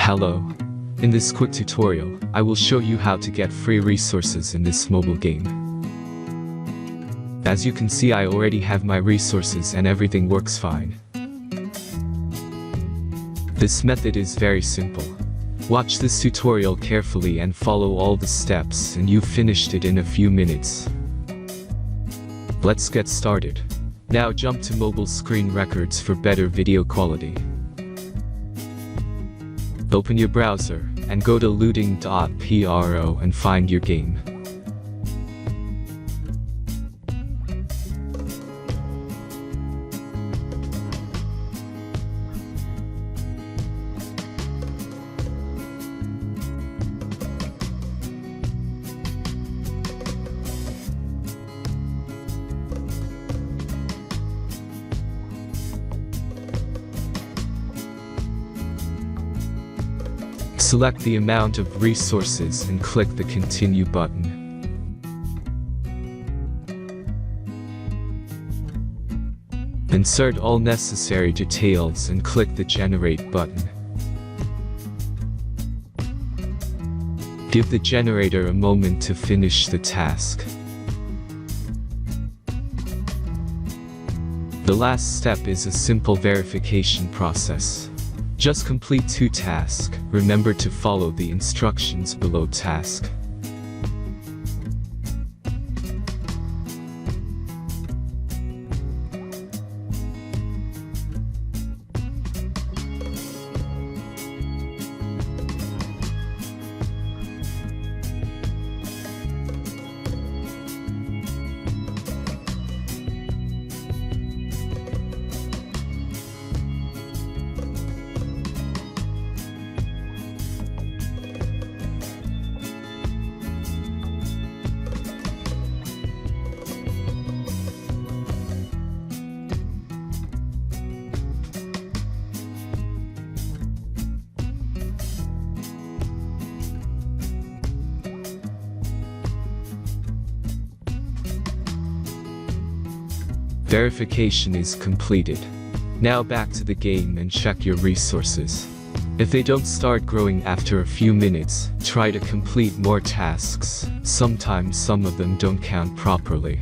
Hello. In this quick tutorial, I will show you how to get free resources in this mobile game. As you can see, I already have my resources and everything works fine. This method is very simple. Watch this tutorial carefully and follow all the steps and you've finished it in a few minutes. Let's get started. Now jump to mobile screen records for better video quality. Open your browser and go to looting.pro and find your game. Select the amount of resources and click the Continue button. Insert all necessary details and click the Generate button. Give the generator a moment to finish the task. The last step is a simple verification process. Just complete 2 tasks. Remember to follow the instructions below task. Verification is completed. Now back to the game and check your resources. If they don't start growing after a few minutes, try to complete more tasks. Sometimes some of them don't count properly.